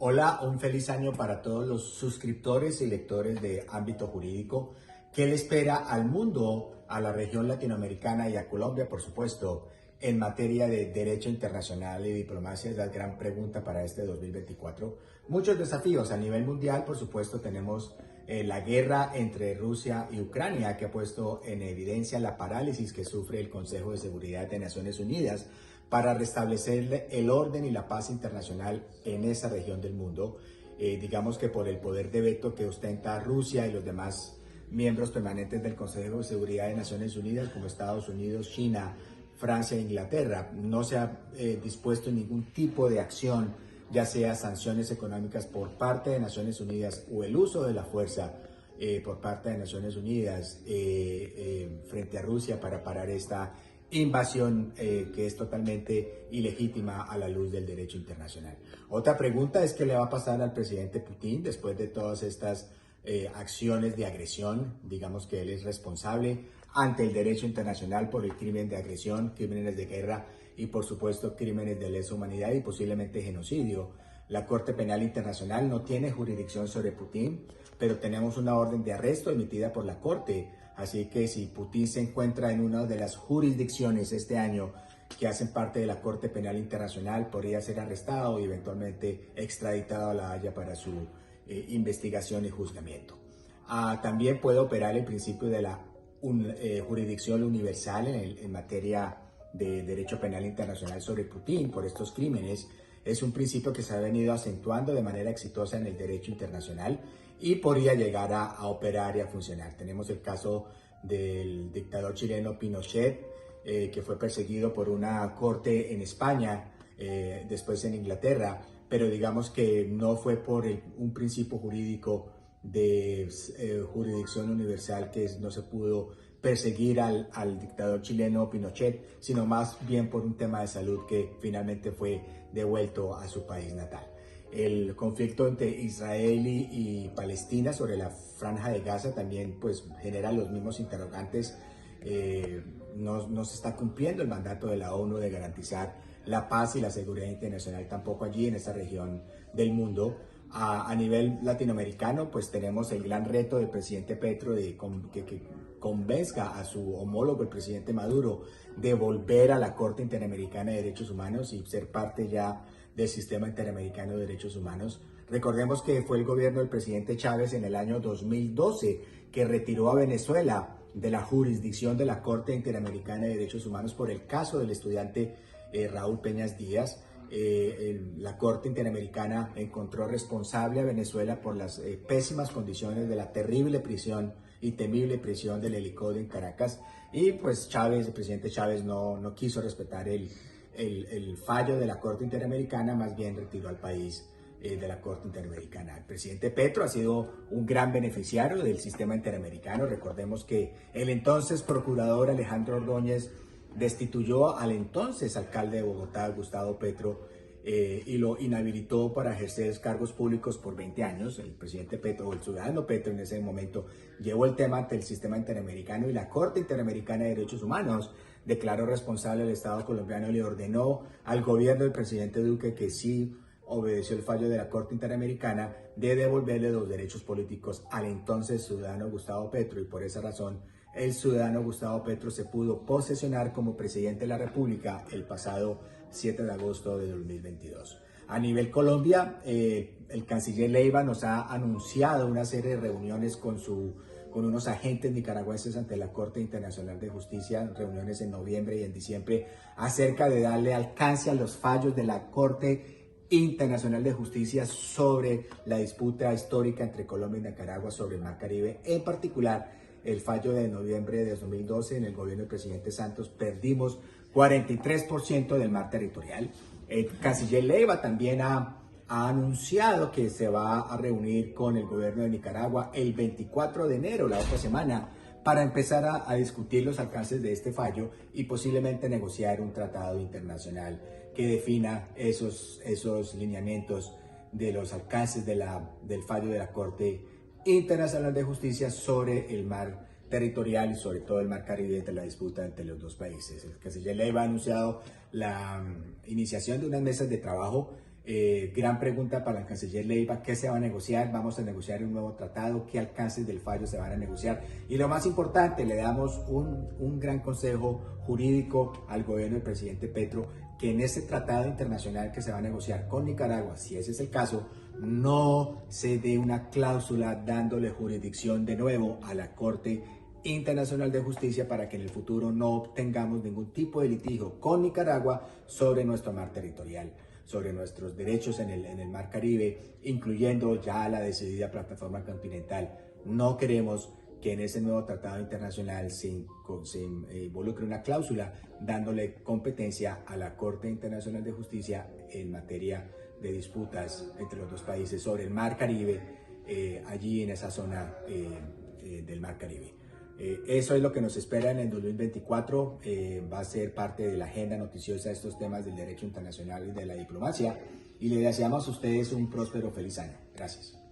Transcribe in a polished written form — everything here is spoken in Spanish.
Hola, un feliz año para todos los suscriptores y lectores de Ámbito Jurídico. ¿Qué le espera al mundo, a la región latinoamericana y a Colombia, por supuesto, en materia de derecho internacional y diplomacia? Es la gran pregunta para este 2024. Muchos desafíos a nivel mundial, por supuesto, tenemos la guerra entre Rusia y Ucrania, que ha puesto en evidencia la parálisis que sufre el Consejo de Seguridad de Naciones Unidas para restablecer el orden y la paz internacional en esa región del mundo. Digamos que por el poder de veto que ostenta Rusia y los demás miembros permanentes del Consejo de Seguridad de Naciones Unidas, como Estados Unidos, China, Francia e Inglaterra, no se ha dispuesto ningún tipo de acción, ya sea sanciones económicas por parte de Naciones Unidas o el uso de la fuerza por parte de Naciones Unidas frente a Rusia para parar esta invasión que es totalmente ilegítima a la luz del derecho internacional. Otra pregunta es qué le va a pasar al presidente Putin después de todas estas acciones de agresión. Digamos que él es responsable ante el derecho internacional por el crimen de agresión, crímenes de guerra y por supuesto crímenes de lesa humanidad y posiblemente genocidio. La Corte Penal Internacional no tiene jurisdicción sobre Putin, pero tenemos una orden de arresto emitida por la Corte. Así que si Putin se encuentra en una de las jurisdicciones este año que hacen parte de la Corte Penal Internacional, podría ser arrestado y eventualmente extraditado a La Haya para su investigación y juzgamiento. También puede operar el principio de la jurisdicción universal en materia de derecho penal internacional sobre Putin por estos crímenes. Es un principio que se ha venido acentuando de manera exitosa en el derecho internacional y podría llegar a operar y a funcionar. Tenemos el caso del dictador chileno Pinochet, que fue perseguido por una corte en España, después en Inglaterra, pero digamos que no fue por un principio jurídico de jurisdicción universal que no se pudo perseguir al dictador chileno Pinochet, sino más bien por un tema de salud que finalmente fue devuelto a su país natal. El conflicto entre Israel y Palestina sobre la franja de Gaza también pues genera los mismos interrogantes. No se está cumpliendo el mandato de la ONU de garantizar la paz y la seguridad internacional tampoco allí en esta región del mundo. A nivel latinoamericano, pues tenemos el gran reto del presidente Petro de que convenzca a su homólogo, el presidente Maduro, de volver a la Corte Interamericana de Derechos Humanos y ser parte ya del sistema interamericano de derechos humanos. Recordemos que fue el gobierno del presidente Chávez en el año 2012 que retiró a Venezuela de la jurisdicción de la Corte Interamericana de Derechos Humanos por el caso del estudiante Raúl Peñas Díaz. La Corte Interamericana encontró responsable a Venezuela por las pésimas condiciones de la terrible prisión y temible prisión del Helicoide en Caracas, y pues Chávez, el presidente Chávez no quiso respetar el fallo de la Corte Interamericana, más bien retiró al país de la Corte Interamericana. El presidente Petro ha sido un gran beneficiario del sistema interamericano. Recordemos que el entonces procurador Alejandro Ordóñez destituyó al entonces alcalde de Bogotá, Gustavo Petro, y lo inhabilitó para ejercer cargos públicos por 20 años. El presidente Petro, o el ciudadano Petro en ese momento, llevó el tema ante el sistema interamericano y la Corte Interamericana de Derechos Humanos declaró responsable al Estado colombiano y le ordenó al gobierno del presidente Duque, que sí obedeció el fallo de la Corte Interamericana, de devolverle los derechos políticos al entonces ciudadano Gustavo Petro, y por esa razón el ciudadano Gustavo Petro se pudo posesionar como presidente de la República el pasado 7 de agosto de 2022. A nivel Colombia, el canciller Leiva nos ha anunciado una serie de reuniones con unos agentes nicaragüenses ante la Corte Internacional de Justicia, reuniones en noviembre y en diciembre, acerca de darle alcance a los fallos de la Corte Internacional de Justicia sobre la disputa histórica entre Colombia y Nicaragua sobre el Mar Caribe. En particular, el fallo de noviembre de 2012 en el gobierno del presidente Santos, perdimos 43% del mar territorial. El canciller Leiva también ha anunciado que se va a reunir con el gobierno de Nicaragua el 24 de enero, la otra semana, para empezar a discutir los alcances de este fallo y posiblemente negociar un tratado internacional que defina esos lineamientos de los alcances del fallo de la Corte Internacional de Justicia sobre el mar territorial y sobre todo el mar Caribe, de la disputa entre los dos países. El canciller Leiva ha anunciado la iniciación de unas mesas de trabajo Gran pregunta para el canciller Leiva: ¿qué se va a negociar? ¿Vamos a negociar un nuevo tratado? ¿Qué alcances del fallo se van a negociar? Y lo más importante, le damos un gran consejo jurídico al gobierno del presidente Petro, que en este tratado internacional que se va a negociar con Nicaragua, si ese es el caso, no se dé una cláusula dándole jurisdicción de nuevo a la Corte Internacional de Justicia, para que en el futuro no tengamos ningún tipo de litigio con Nicaragua sobre nuestro mar territorial, sobre nuestros derechos en el Mar Caribe, incluyendo ya la decidida plataforma continental. No queremos que en ese nuevo tratado internacional se involucre una cláusula dándole competencia a la Corte Internacional de Justicia en materia de disputas entre los dos países sobre el Mar Caribe, allí en esa zona del Mar Caribe. Eso es lo que nos espera en el 2024. Va a ser parte de la agenda noticiosa de estos temas del derecho internacional y de la diplomacia. Y le deseamos a ustedes un próspero, feliz año. Gracias.